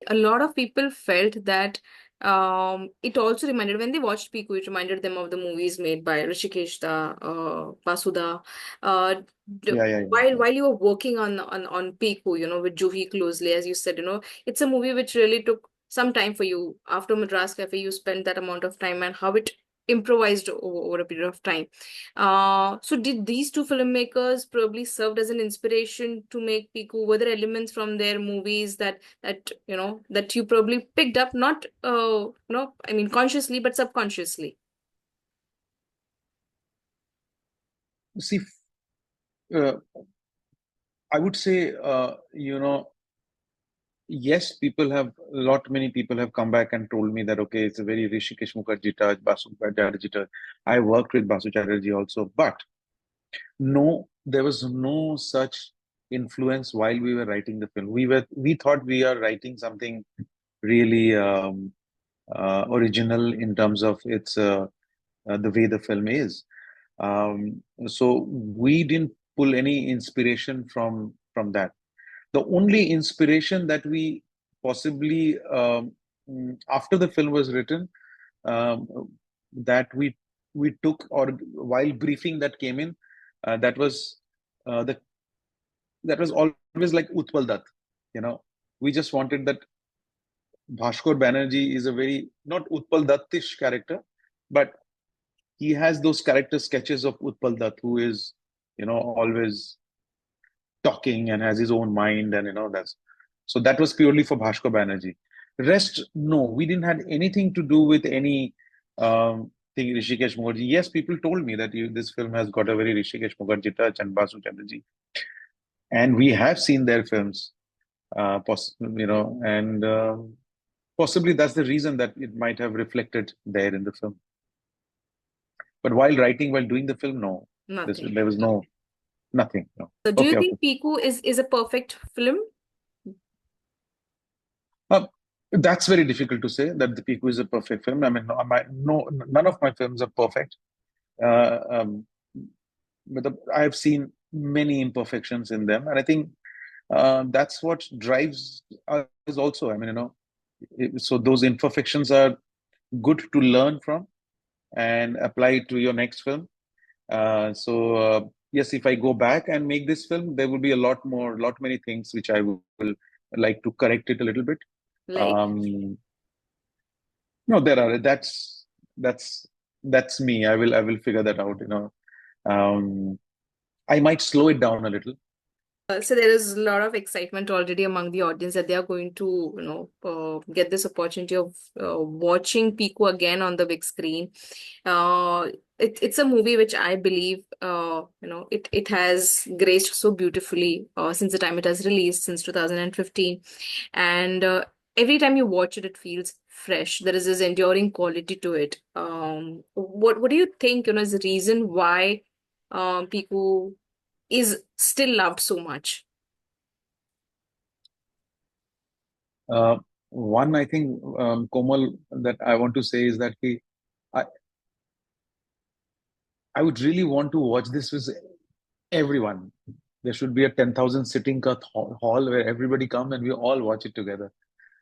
A lot of people felt that it also reminded, when they watched Piku, it reminded them of the movies made by Rishikesh Da, Basuda. Uh, Yeah, yeah, yeah, while yeah. you were working on Piku, with Juhi closely, as you said, it's a movie which really took some time for you. After Madras Cafe, you spent that amount of time, and how it improvised over a period of time. So did these two filmmakers probably served as an inspiration to make Piku? Were there elements from their movies that you probably picked up, not I mean consciously but subconsciously? See, uh, I would say, yes, many people have come back and told me that, okay, it's a very Rishikesh Mukherjee touch, Basu Chatterjee touch. I worked with Basu Chatterjee also, but no, there was no such influence while we were writing the film. We thought we are writing something really original in terms of its the way the film is. So we didn't pull any inspiration from that. The only inspiration that we possibly after the film was written, um, that we took, or while briefing that came in, that was the that was always like Utpal Dutt. You know, we just wanted that Bhaskar Banerjee is a very not Utpal Dattish character, but he has those character sketches of Utpal Dutt, who is, always talking and has his own mind, and that's so that was purely for Bhaskar Banerjee. Rest, no, we didn't have anything to do with any thing Rishikesh Mukherjee. Yes, people told me that this film has got a very Rishikesh Mukherjee touch and Basu Chatterjee, and we have seen their films, and possibly that's the reason that it might have reflected there in the film. But while doing the film, no, Nothing. there was no nothing. No. So do you Okay, okay. think Piku is a perfect film? Uh, that's very difficult to say that the Piku is a perfect film. I mean, no, none of my films are perfect. Uh, um, I have seen many imperfections in them, and I think that's what drives us also. I mean, so those imperfections are good to learn from and apply it to your next film. Yes, if I go back and make this film, there will be lot many things which I will like to correct it a little bit. Like, Um, no, there are. That's that's me. I will figure that out. I might slow it down a little. so there is a lot of excitement already among the audience that they are going to, get this opportunity of watching Piku again on the big screen. Uh, it's a movie which I believe, it has graced so beautifully since the time it has released, since 2015. And every time you watch it, it feels fresh. There is this enduring quality to it. What do you think, is the reason why Piku is still loved so much? One, I think, Komal, that I want to say is that I, I would really want to watch this with everyone. There should be a 10,000 sitting hall where everybody come and we all watch it together.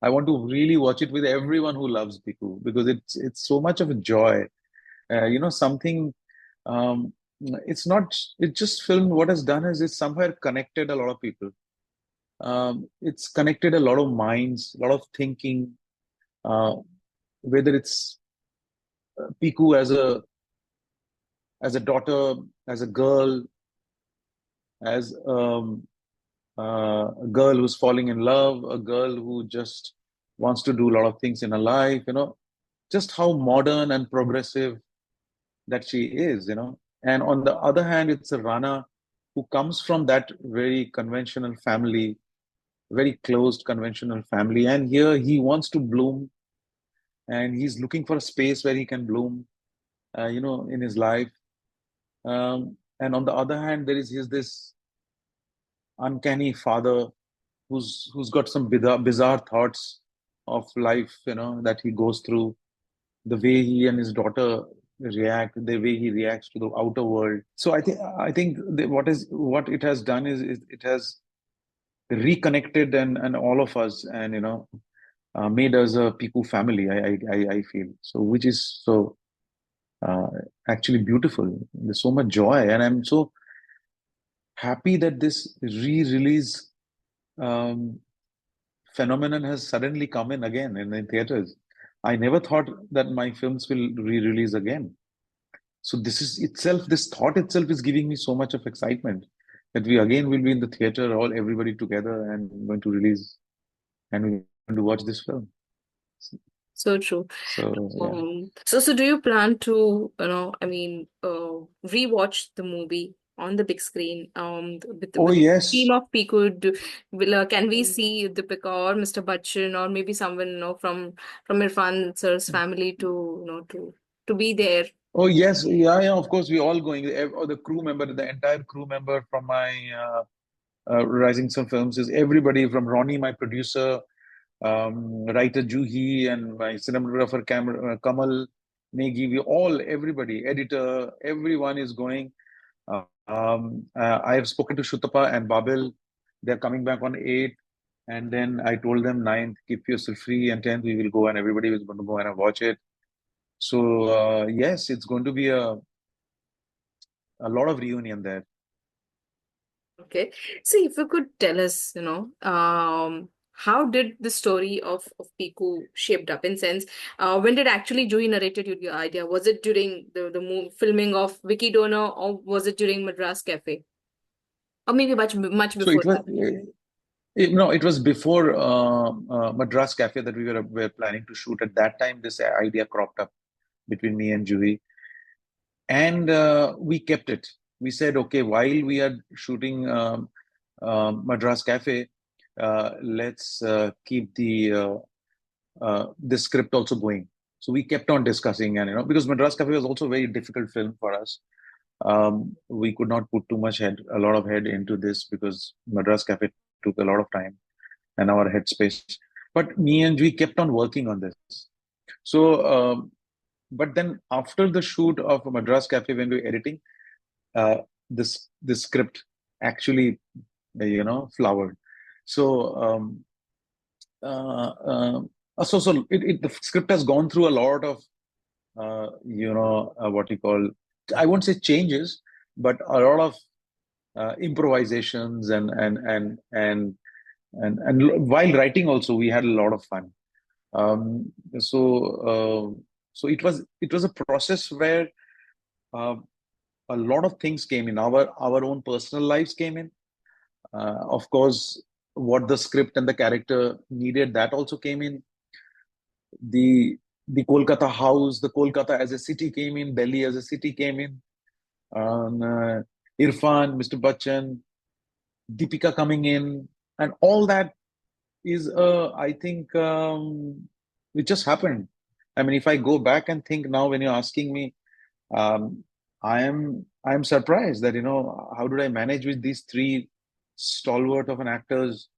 I want to really watch it with everyone who loves Piku because it's so much of a joy. Something. Um, it's not. It just film. What has done is it's somewhere connected a lot of people. It's connected a lot of minds, a lot of thinking. Uh, whether it's Piku as a daughter, as a girl, as a girl who's falling in love, a girl who just wants to do a lot of things in her life. Just how modern and progressive that she is. And on the other hand, it's a Rana who comes from that very conventional family, very closed conventional family. And here he wants to bloom and he's looking for a space where he can bloom, in his life. And on the other hand, there is this uncanny father who's got some bizarre thoughts of life, that he goes through, the way he and his daughter react, the way he reacts to the outer world. So I think what it has done is it has reconnected and all of us, and made us a Piku family. I feel so, which is so uh, actually beautiful. There's so much joy, and I'm so happy that this re-release um, phenomenon has suddenly come in again in the theaters. I never thought that my films will re-release again. So this is itself, this thought itself is giving me so much of excitement that we again will be in the theater, all everybody together, and going to release and we're going to watch this film. So true. So yeah. So do you plan to, rewatch the movie on the big screen, Oh with the team yes. of people? Can we see Deepika or Mr. Bachchan or maybe someone, from Irfan sir's family to, to be there? Oh yes. Yeah, yeah. Of course, we're all going. The crew member, the entire crew member from my Rising Sun Films is everybody from Ronnie, my producer, writer Juhi, and my cinematographer Kamal Negi. We all, everybody, editor, everyone is going. I have spoken to Shutapa and Babel. They're coming back on 8th. And then I told them 9th, keep yourself free, and 10th, we will go, and everybody is going to go and watch it. So, yes, it's going to be a lot of reunion there. Okay. So if you could tell us, how did the story of Piku shaped up in sense, when did actually Joey narrated you the idea? Was it during the filming of Vicky Donor, or was it during Madras Cafe? Or maybe much So before it was, that? no, it was before Madras Cafe that we were planning to shoot. At that time, this idea cropped up between me and Juhi. And we kept it. We said, okay, while we are shooting Madras Cafe, let's keep the script also going. So we kept on discussing, and because Madras Cafe was also a very difficult film for us. We could not put a lot of head into this because Madras Cafe took a lot of time and our headspace. But me and we kept on working on this. So, but then after the shoot of Madras Cafe, when we were editing, uh, this script actually flowered. So uh, uh, the script has gone through a lot of what you call, I won't say changes, but a lot of improvisations and while writing also we had a lot of fun. Um, so so it was a process where uh, a lot of things came in. Our own personal lives came in. Of course, what the script and the character needed, that also came in. The the Kolkata house, the Kolkata as a city came in. Delhi as a city came in. Irrfan, Mr. Bachchan, Deepika coming in, and all that is, I think, it just happened. I mean, if I go back and think now, when you're asking me, um, I am surprised that how did I manage with these three stalwart of an actors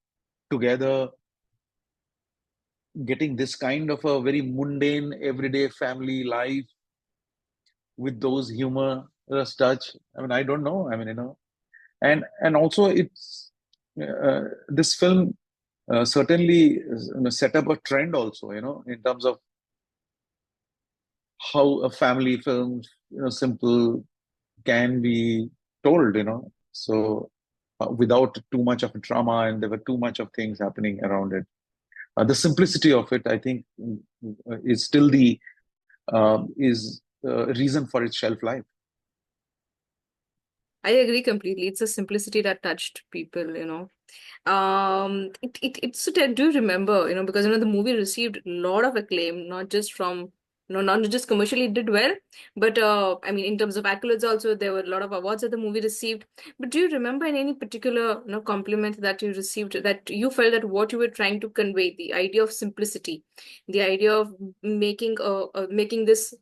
together, getting this kind of a very mundane everyday family life with those humorous touch. I mean, I don't know. I mean, and also it's this film certainly set up a trend also, in terms of how a family film, simple, can be told, so without too much of a drama, and there were too much of things happening around it. The simplicity of it, I think, is still the is reason for its shelf life. I agree completely. It's a simplicity that touched people, do you remember, because the movie received a lot of acclaim, not just from, not just commercially it did well, but I mean, in terms of accolades also, there were a lot of awards that the movie received. But do you remember in any particular, compliment that you received, that you felt that what you were trying to convey, the idea of simplicity, the idea of making this,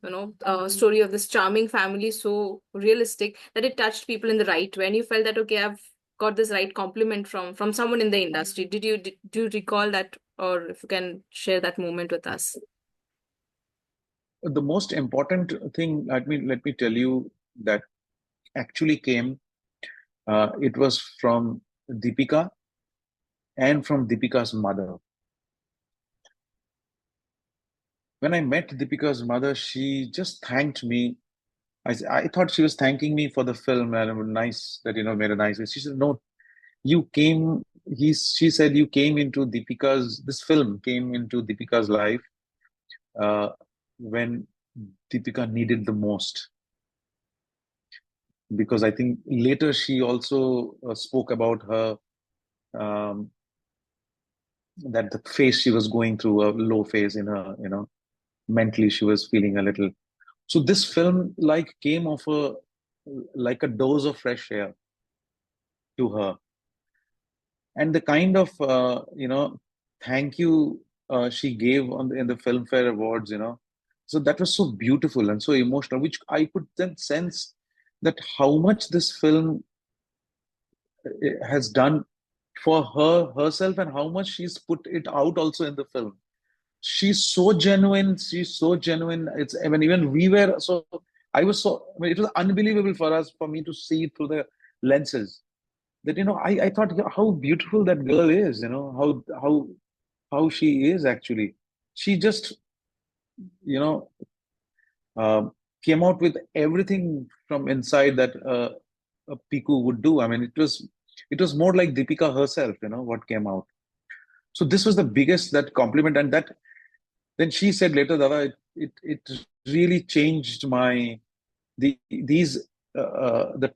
story of this charming family so realistic that it touched people in the right way, and you felt that, okay, I've got this right compliment from someone in the industry? Do you recall that, or if you can share that moment with us? The most important thing, let me tell you, that actually came, it was from Deepika and from Deepika's mother. when I met Deepika's mother, she just thanked me. I thought she was thanking me for the film and it was nice that, made a nice. She said, no, you came, she said, you came into this film came into Deepika's life uh, when Deepika needed the most. Because I think later she also spoke about her, um, that the phase she was going through, a low phase in her, mentally she was feeling a little. So this film like came of a like a dose of fresh air to her, and the kind of thank you she gave in the Filmfare Awards, so that was so beautiful and so emotional, which I could then sense that how much this film has done for her herself and how much she's put it out also in the film. She's so genuine. She's so genuine. It's, I mean, even we were so. I was so. I mean, it was unbelievable for us, for me to see through the lenses. That I thought, yeah, how beautiful that girl is. How she is actually. She just you know uh, came out with everything from inside that a Piku would do. I mean, it was more like Deepika herself. What came out. So this was the biggest that compliment, and that then she said later, Dada, it really changed the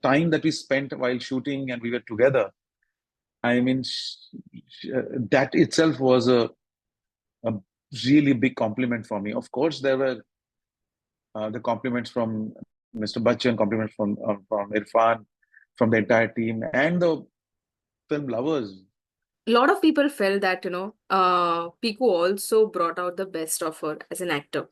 time that we spent while shooting and we were together. I mean, that itself was a really big compliment for me. Of course, there were the compliments from Mr. Bachchan, compliments from Irrfan, from the entire team, and the film lovers. A lot of people felt that, Piku also brought out the best of her as an actor.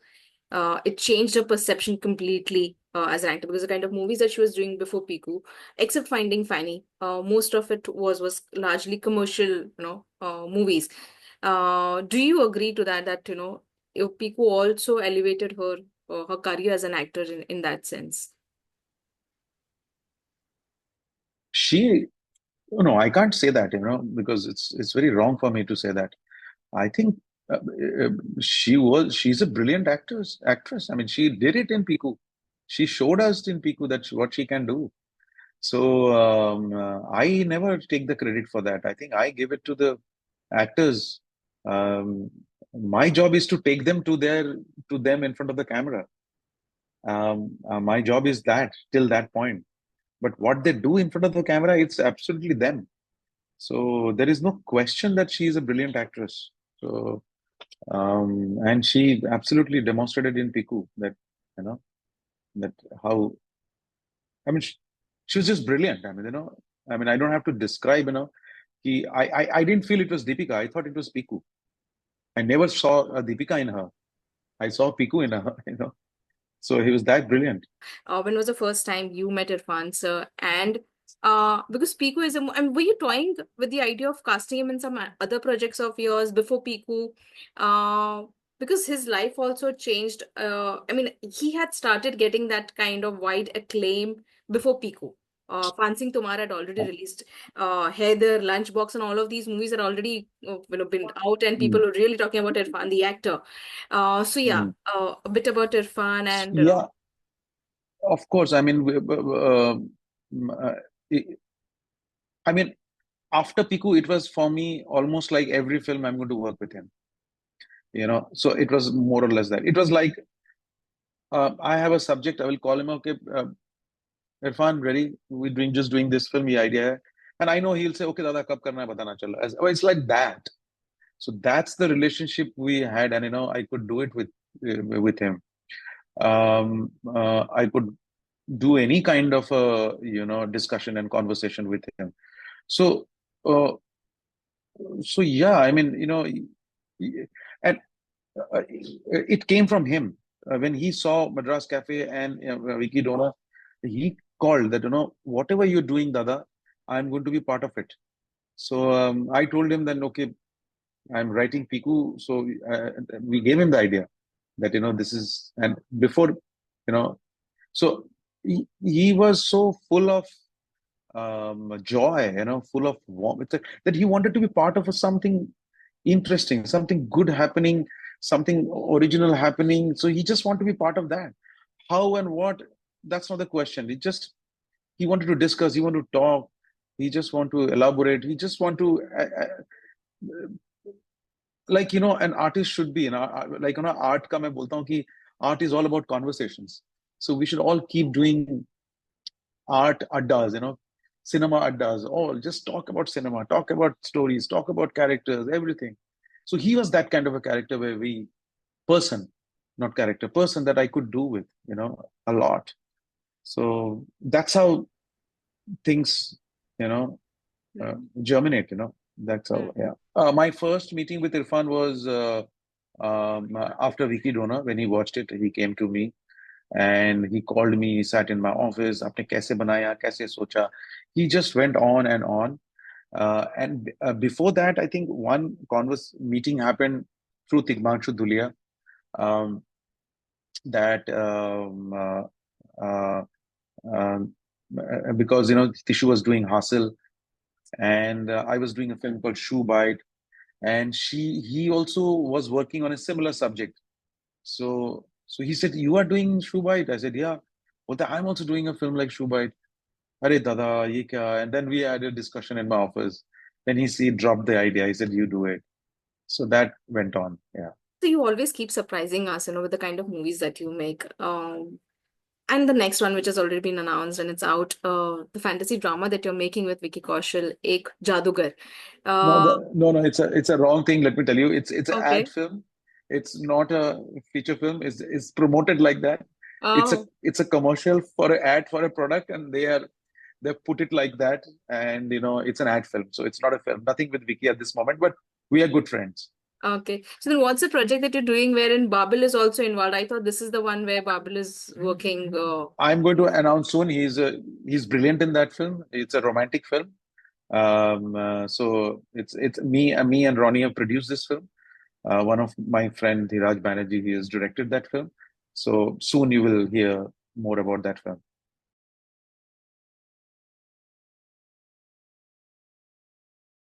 It changed her perception completely as an actor, because the kind of movies that she was doing before Piku, except Finding Fanny, most of it was largely commercial, movies. Do you agree to that? That Piku also elevated her career as an actor in that sense. She, no, I can't say that, because it's very wrong for me to say that. I think she's a brilliant actress. I mean, she did it in Piku. She showed us in Piku that what she can do. So I never take the credit for that. I think I give it to the actors. Um, my job is to take them to them in front of the camera. My job is that till that point. But what they do in front of the camera, it's absolutely them. So there is no question that she is a brilliant actress. So and she absolutely demonstrated in Piku that, you know, that how, I mean, she was just brilliant. I mean, I don't have to describe, I didn't feel it was Deepika. I thought it was Piku. I never saw a Deepika in her. I saw Piku in her, So he was that brilliant. When was the first time you met Irfan sir? And because Piku is I mean, were you toying with the idea of casting him in some other projects of yours before Piku? Uh, because his life also changed. I mean, he had started getting that kind of wide acclaim before Piku. Fansing Tumar had already released. Heather, Lunchbox, and all of these movies had already been out, and people Mm, were really talking about Irfan, the actor. So yeah, mm. a bit about Irfan and Yeah, of course. I mean, I mean, after Piku, it was for me almost like every film I'm going to work with him. So it was more or less that. It was like I have a subject. I will call him. Okay, Irfan, ready? We're just doing this film. The idea, hai. And I know he'll say, "Okay, Dada, kab karna hai, bata na chal." Well, it's like that. So that's the relationship we had, and I could do it with him. I could do any kind of discussion and conversation with him. So, uh, so yeah, I mean, and it came from him when he saw Madras Cafe and Vicky Dona. He called that whatever you're doing, Dada, I'm going to be part of it. So I told him then, okay, I'm writing Piku. So we gave him the idea that this is, and before so he was so full of joy, full of warmth, that he wanted to be part of something interesting, something good happening. something original happening. So he just want to be part of that. How and what, that's not the question. He wanted to discuss, he wanted to talk, he just want to elaborate, he just want to like an artist should be, like art ka main bolta hu ki art is all about conversations. So we should all keep doing art addas, cinema addas, all just talk about cinema, talk about stories, talk about characters, everything. So he was that kind of a character where we person, not character, person that I could do with, a lot. So that's how things, you know, germinate, That's how, Mm. yeah. My first meeting with Irfan was after Vicky Dona. When he watched it, he came to me and he called me. He sat in my office. आपने कैसे बनाया, कैसे सोचा? He just went on and on. And before that, I think one converse meeting happened through Tigmanshu Dhulia. Um, that uh, um, because Tishu was doing Hasil and I was doing a film called Shoe Bite, and he also was working on a similar subject. So he said, "You are doing Shoe Bite?" I said, "Yeah." Well, I'm also doing a film like Shoe Bite. Arey dada, ye kya? And then we had a discussion in my office. Then he dropped the idea. He said, "You do it." So that went on. Yeah. So you always keep surprising us, with the kind of movies that you make. And the next one, which has already been announced and it's out, the fantasy drama that you're making with Vicky Kaushal, Ek Jadugar. No, Uh, no, it's a wrong thing. Let me tell you, it's an ad okay. film. It's not a feature film. It's promoted like that. Oh, It's a commercial for an ad for a product, and they put it like that. And it's an ad film, so it's not a film. Nothing with Vicky at this moment, but we are good friends. okay. So then what's the project that you're doing wherein Babil is also involved? I thought this is the one where Babil is working. I'm going to announce soon. He's brilliant in that film. It's a romantic film. So it's me and Ronnie have produced this film. One of my friend Dhiraj Banerjee, he has directed that film. So soon you will hear more about that film.